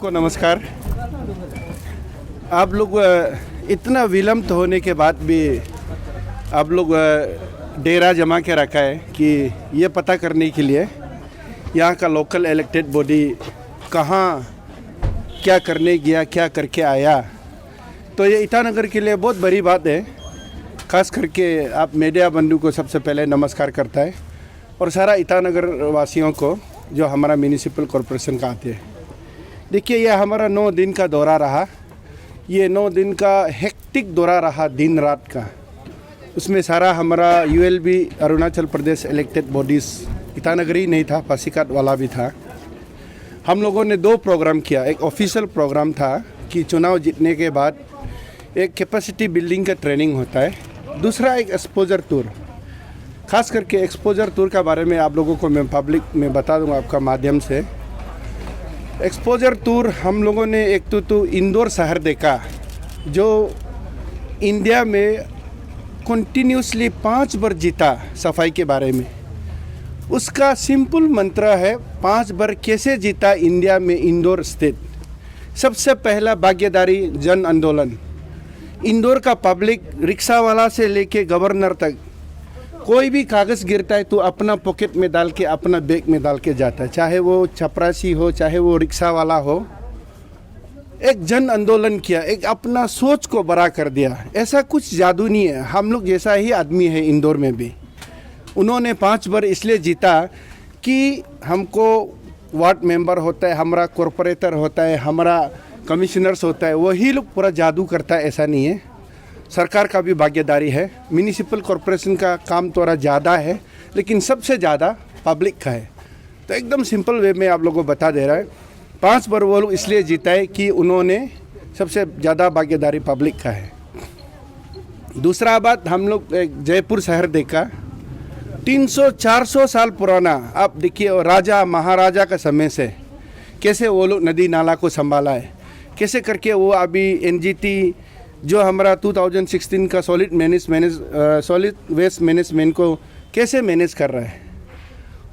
को नमस्कार। आप लोग इतना विलंब होने के बाद भी आप लोग डेरा जमा के रखा है कि ये पता करने के लिए यहाँ का लोकल इलेक्टेड बॉडी कहाँ क्या करने गया, क्या करके आया। तो ये ईटानगर के लिए बहुत बड़ी बात है। खास करके आप मीडिया बंधु को सबसे पहले नमस्कार करता है और सारा ईटानगर वासियों को जो हमारा म्यूनिसिपल कॉरपोरेशन का आते हैं। देखिए, ये हमारा 9 दिन का दौरा रहा। ये 9 दिन का हेक्टिक दौरा रहा, दिन रात का। उसमें सारा हमारा ULB Arunachal Pradesh elected bodies, Itanagar ही नहीं था, पासीघाट वाला भी था। हम लोगों ने 2 प्रोग्राम किया। एक ऑफिशियल प्रोग्राम था कि चुनाव जीतने के बाद एक कैपेसिटी बिल्डिंग का ट्रेनिंग होता है। दूसरा एक एक्सपोजर टूर। खास करके एक्सपोजर टूर का बारे में आप लोगों को मैं पब्लिक में बता दूंगा आपका माध्यम से। एक्सपोजर टूर हम लोगों ने एक तो इंदौर शहर देखा, जो इंडिया में कंटिन्यूसली 5 बार जीता सफाई के बारे में। उसका सिंपल मंत्र है, 5 बार कैसे जीता इंडिया में इंदौर स्टेट। सबसे पहला भागीदारी जन आंदोलन। इंदौर का पब्लिक, रिक्शा वाला से लेके गवर्नर तक, कोई भी कागज़ गिरता है तो अपना पॉकेट में डाल के, अपना बैग में डाल के जाता है। चाहे वो चपरासी हो, चाहे वो रिक्शा वाला हो। एक जन आंदोलन किया, एक अपना सोच को बड़ा कर दिया। ऐसा कुछ जादू नहीं है, हम लोग जैसा ही आदमी है इंदौर में भी। उन्होंने 5 बार इसलिए जीता कि हमको वार्ड मेंबर होता है, हमारा कॉरपोरेटर होता है, हमारा कमिश्नर्स होता है, वही लोग पूरा जादू करता है, ऐसा नहीं है। सरकार का भी भागीदारी है। म्यूनिसिपल कॉरपोरेशन का काम थोड़ा ज़्यादा है, लेकिन सबसे ज़्यादा पब्लिक का है। तो एकदम सिंपल वे में आप लोगों को बता दे रहा है। 5 बार वो लोग इसलिए जीता है कि उन्होंने सबसे ज़्यादा भागीदारी पब्लिक का है। दूसरा बात, हम लोग एक जयपुर शहर देखा, 300-400 साल पुराना। आप देखिए, राजा महाराजा का समय से कैसे वो लोग नदी नाला को संभाला है, कैसे करके वो अभी NGT जो हमारा 2016 का सॉलिड वेस्ट मैनेजमेंट को कैसे मैनेज कर रहा है,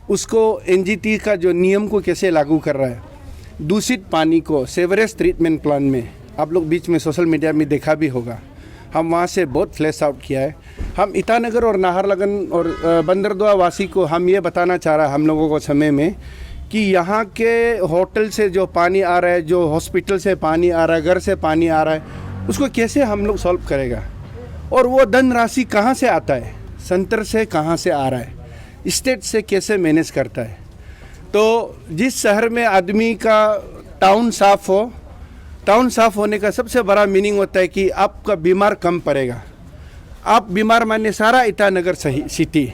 उसको NGT का जो नियम को कैसे लागू कर रहा है। दूषित पानी को सेवरेज ट्रीटमेंट प्लांट में, आप लोग बीच में सोशल मीडिया में देखा भी होगा, हम वहाँ से बहुत फ्लैश आउट किया है। हम ईटानगर और नाहरलगुन और बंदरदेवा वासी को हम ये बताना चाह रहा है हम लोगों को समय में कि यहाँ के होटल से जो पानी आ रहा है, जो हॉस्पिटल से पानी आ रहा है, घर से पानी आ रहा है, उसको कैसे हम लोग सॉल्व करेगा। और वो धन राशि कहाँ से आता है, सेंटर से कहाँ से आ रहा है, स्टेट से कैसे मैनेज करता है। तो जिस शहर में आदमी का टाउन साफ हो, टाउन साफ होने का सबसे बड़ा मीनिंग होता है कि आपका बीमार कम पड़ेगा। आप बीमार माने सारा ईटानगर सही सिटी।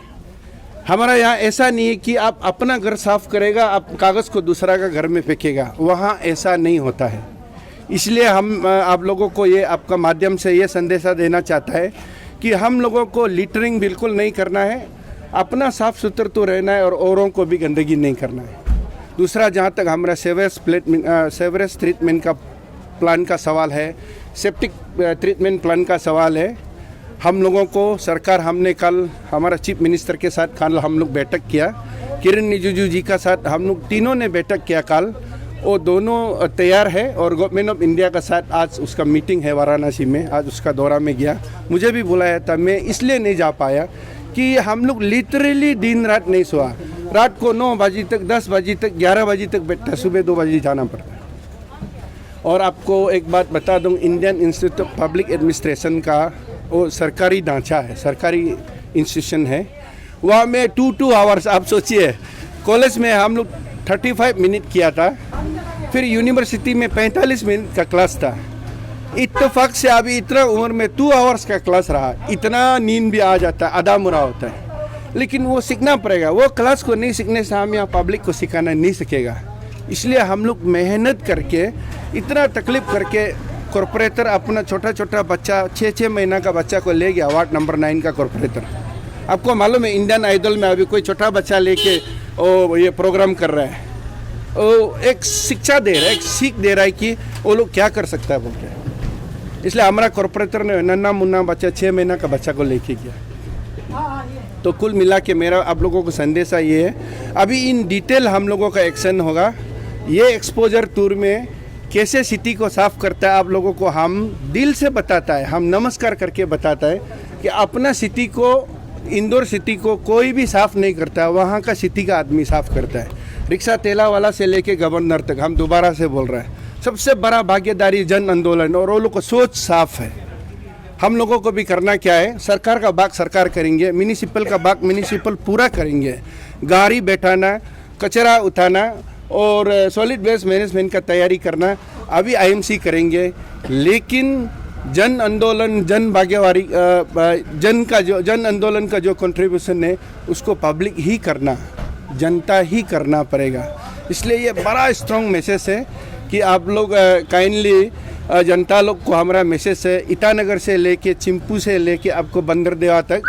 हमारा यहाँ ऐसा नहीं है कि आप अपना घर साफ करेगा, आप कागज़ को दूसरा का घर में फेंकेगा, वहाँ ऐसा नहीं होता है। इसलिए हम आप लोगों को ये आपका माध्यम से ये संदेशा देना चाहता है कि हम लोगों को लिटरिंग बिल्कुल नहीं करना है, अपना साफ सुथरा तो रहना है और औरों को भी गंदगी नहीं करना है। दूसरा, जहाँ तक हमारा सेवरेज ट्रीटमेंट का प्लान का सवाल है, सेप्टिक ट्रीटमेंट प्लान का सवाल है, हम लोगों को सरकार, हमने कल हमारा चीफ मिनिस्टर के साथ कल हम लोग बैठक किया, किरण रिजिजू जी का साथ हम लोग तीनों ने बैठक किया कल। वो दोनों तैयार है और गवर्नमेंट ऑफ इंडिया का साथ आज उसका मीटिंग है वाराणसी में, आज उसका दौरा में गया। मुझे भी बुलाया था, मैं इसलिए नहीं जा पाया कि हम लोग लिटरली दिन रात नहीं सोआ। रात को 9 बजे तक, 10 बजे तक, 11 बजे तक बैठता, सुबह 2 बजे जाना पड़ता है। और आपको एक बात बता दूं, Indian institute of public administration का वो सरकारी ढांचा है, सरकारी इंस्टीट्यूशन है। वहाँ में 2 आवर्स, आप सोचिए, कॉलेज में हम लोग 35 मिनट किया था, फिर यूनिवर्सिटी में 45 मिनट का क्लास था। इत्तेफाक से अभी इतना उम्र में 2 आवर्स का क्लास रहा। इतना नींद भी आ जाता है, आधा मुरा होता है, लेकिन वो सीखना पड़ेगा। वो क्लास को नहीं सीखने से हम यहाँ पब्लिक को सिखाना नहीं सकेगा। इसलिए हम लोग मेहनत करके, इतना तकलीफ करके, कॉरपोरेटर अपना छोटा छोटा बच्चा, 6-6 महीना का बच्चा को ले गया, वार्ड नंबर 9 का कॉरपोरेटर। आपको मालूम है, इंडियन आइडल में अभी कोई छोटा बच्चा लेके ये प्रोग्राम कर रहा है। वो एक शिक्षा दे रहा है, एक सीख दे रहा है कि वो लोग क्या कर सकता है बोलते हैं। इसलिए हमारा कॉरपोरेटर ने नन्ना मुन्ना बच्चा, 6 महीना का बच्चा को लेके गया। तो कुल मिला के मेरा आप लोगों को संदेशा ये है, अभी इन डिटेल हम लोगों का एक्शन होगा। ये एक्सपोजर टूर में कैसे सिटी को साफ करता है आप लोगों को हम दिल से बताता है, हम नमस्कार करके बताता है कि अपना सिटी को, इंदौर सिटी को कोई भी साफ नहीं करता है, वहाँ का सिटी का आदमी साफ करता है। रिक्शा तेला वाला से लेके गवर्नर तक, हम दोबारा से बोल रहे हैं, सबसे बड़ा भागीदारी जन आंदोलन, और वो लोग को सोच साफ है। हम लोगों को भी करना क्या है, सरकार का भाग सरकार करेंगे, म्यूनिसिपल का भाग म्यूनिसिपल पूरा करेंगे। गाड़ी बैठाना, कचरा उठाना और सॉलिड वेस्ट मैनेजमेंट का तैयारी करना अभी आईएमसी करेंगे। लेकिन जन आंदोलन, जन भागीदारी, जन आंदोलन का जो कंट्रीब्यूशन है उसको पब्लिक ही करना, जनता ही करना पड़ेगा। इसलिए ये बड़ा स्ट्रॉन्ग मैसेज है कि आप लोग काइंडली जनता लोग को हमारा मैसेज है, ईटानगर से लेके चिंपू से लेके आपको बंदरदेवा तक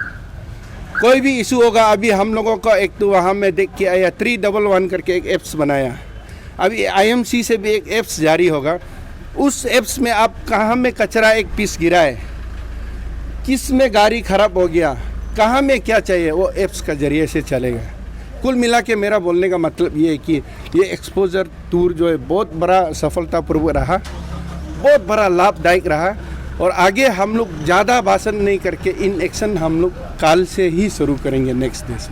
कोई भी इशू होगा। अभी हम लोगों का एक तो वहाँ में देख के आया 311 करके एक ऐप्स बनाया, अभी आईएमसी से भी एक ऐप्स जारी होगा। उस ऐप्स में आप कहाँ में कचरा एक पीस गिरा है, किस में गाड़ी खराब हो गया, कहाँ में क्या चाहिए, वो ऐप्स का जरिए से चलेगा। कुल मिला के मेरा बोलने का मतलब ये है कि ये एक्सपोजर टूर जो है बहुत बड़ा सफलतापूर्वक रहा, बहुत बड़ा लाभदायक रहा। और आगे हम लोग ज़्यादा भाषण नहीं करके इन एक्शन हम लोग काल से ही शुरू करेंगे नेक्स्ट डे से।